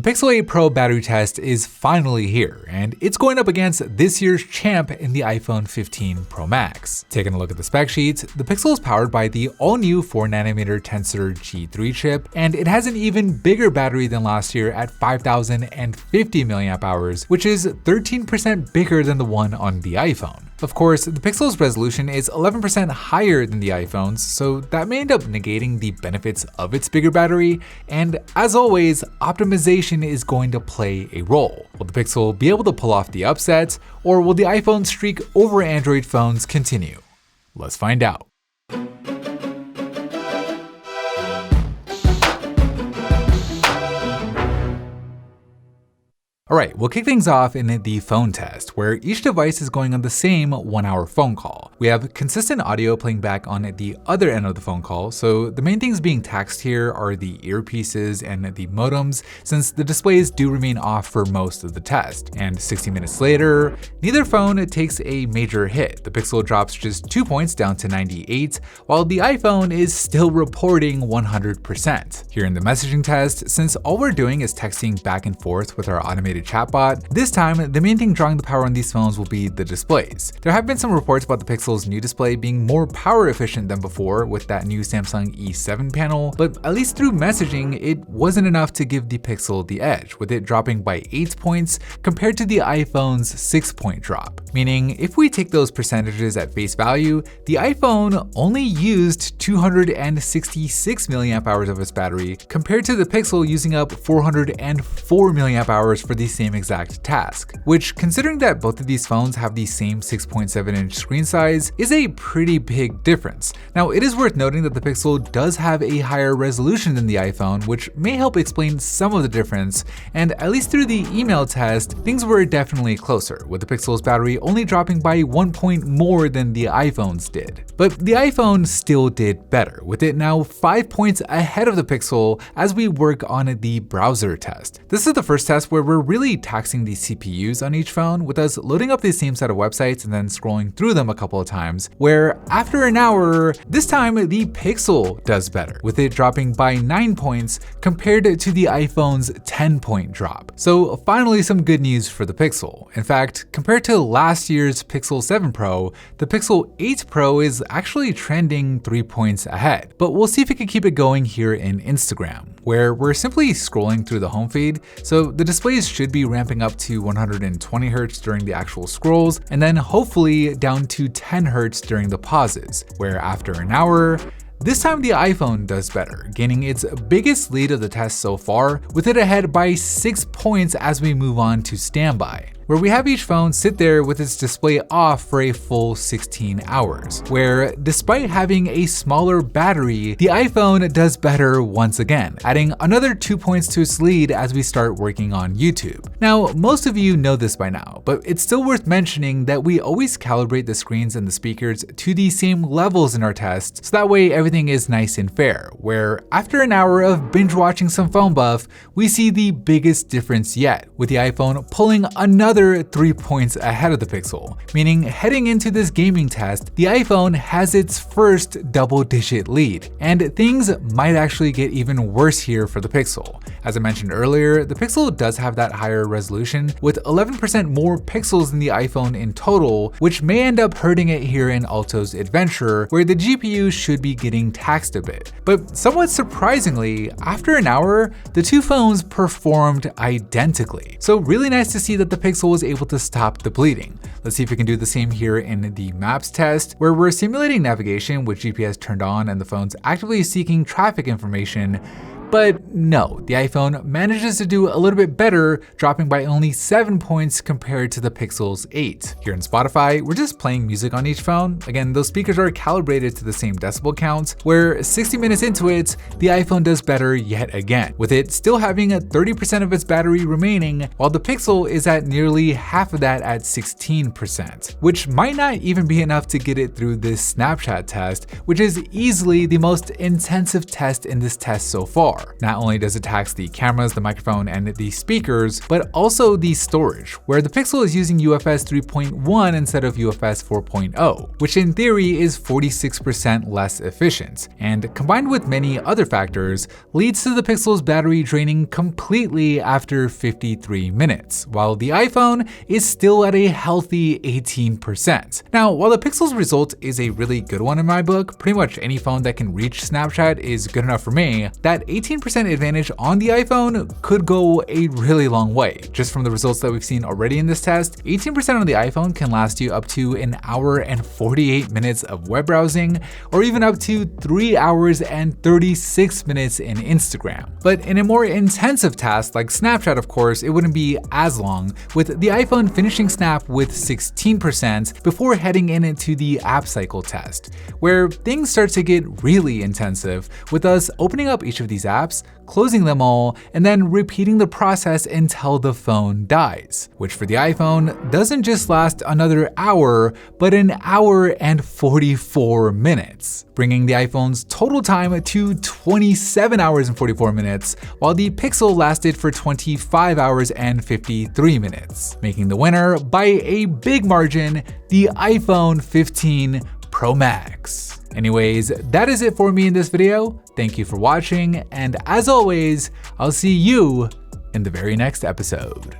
The Pixel 8 Pro battery test is finally here, and it's going up against this year's champ in the iPhone 15 Pro Max. Taking a look at the spec sheet, the Pixel is powered by the all-new 4nm Tensor G3 chip, and it has an even bigger battery than last year at 5050 mAh, which is 13% bigger than the one on the iPhone. Of course, the Pixel's resolution is 11% higher than the iPhone's, so that may end up negating the benefits of its bigger battery, and as always, optimization is going to play a role. Will the Pixel be able to pull off the upset, or will the iPhone streak over Android phones continue? Let's find out. Alright, we'll kick things off in the phone test, where each device is going on the same 1-hour phone call. We have consistent audio playing back on the other end of the phone call, so the main things being taxed here are the earpieces and the modems, since the displays do remain off for most of the test. And 60 minutes later, neither phone takes a major hit. The Pixel drops just 2 points down to 98, while the iPhone is still reporting 100%. Here in the messaging test, since all we're doing is texting back and forth with our automated chatbot, this time the main thing drawing the power on these phones will be the displays. There have been some reports about the Pixel's new display being more power efficient than before with that new Samsung E7 panel, but at least through messaging, it wasn't enough to give the Pixel the edge, with it dropping by 8 points compared to the iPhone's 6-point drop. Meaning, if we take those percentages at face value, the iPhone only used 266 mAh of its battery compared to the Pixel using up 404 mAh for the same exact task, which, considering that both of these phones have the same 6.7-inch screen size, is a pretty big difference. Now, it is worth noting that the Pixel does have a higher resolution than the iPhone, which may help explain some of the difference, and at least through the email test, things were definitely closer, with the Pixel's battery only dropping by 1 point more than the iPhone's did. But the iPhone still did better, with it now 5 points ahead of the Pixel as we work on the browser test. This is the first test where we're really taxing the CPUs on each phone, with us loading up the same set of websites and then scrolling through them a couple of times, where after an hour, this time the Pixel does better, with it dropping by 9 points compared to the iPhone's 10-point drop. So finally, some good news for the Pixel. In fact, compared to last year's Pixel 7 Pro, the Pixel 8 Pro is actually trending 3 points ahead. But we'll see if we can keep it going here in Instagram, where we're simply scrolling through the home feed, so the displays should be ramping up to 120 Hz during the actual scrolls, and then hopefully down to 10 Hz during the pauses, where after an hour, this time the iPhone does better, gaining its biggest lead of the test so far, with it ahead by 6 points as we move on to standby, where we have each phone sit there with its display off for a full 16 hours, where despite having a smaller battery, the iPhone does better once again, adding another 2 points to its lead as we start working on YouTube. Now, most of you know this by now, but it's still worth mentioning that we always calibrate the screens and the speakers to the same levels in our tests, so that way everything is nice and fair, where after an hour of binge watching some PhoneBuff, we see the biggest difference yet, with the iPhone pulling another 3 points ahead of the Pixel, meaning heading into this gaming test, the iPhone has its first double-digit lead, and things might actually get even worse here for the Pixel. As I mentioned earlier, the Pixel does have that higher resolution, with 11% more pixels than the iPhone in total, which may end up hurting it here in Alto's Adventure, where the GPU should be getting taxed a bit. But somewhat surprisingly, after an hour, the two phones performed identically. So really nice to see that the Pixel was able to stop the bleeding. Let's see if we can do the same here in the maps test, where we're simulating navigation with GPS turned on and the phone's actively seeking traffic information. But no, the iPhone manages to do a little bit better, dropping by only 7 points compared to the Pixel's 8. Here in Spotify, we're just playing music on each phone. Again, those speakers are calibrated to the same decibel counts, where 60 minutes into it, the iPhone does better yet again, with it still having 30% of its battery remaining, while the Pixel is at nearly half of that at 16%, which might not even be enough to get it through this Snapchat test, which is easily the most intensive test in this test so far. far. Not only does it tax the cameras, the microphone, and the speakers, but also the storage, where the Pixel is using UFS 3.1 instead of UFS 4.0, which in theory is 46% less efficient, and combined with many other factors, leads to the Pixel's battery draining completely after 53 minutes, while the iPhone is still at a healthy 18%. Now, while the Pixel's result is a really good one in my book, pretty much any phone that can reach Snapchat is good enough for me, that 18% advantage on the iPhone could go a really long way. Just from the results that we've seen already in this test, 18% on the iPhone can last you up to an hour and 48 minutes of web browsing, or even up to 3 hours and 36 minutes in Instagram. But in a more intensive task like Snapchat, of course, it wouldn't be as long, with the iPhone finishing Snap with 16% before heading into the app cycle test, where things start to get really intensive, with us opening up each of these apps, closing them all, and then repeating the process until the phone dies, which for the iPhone doesn't just last another hour, but an hour and 44 minutes, bringing the iPhone's total time to 27 hours and 44 minutes, while the Pixel lasted for 25 hours and 53 minutes, making the winner by a big margin the iPhone 15 Pro Max. Anyways, that is it for me in this video. Thank you for watching, and as always, I'll see you in the very next episode.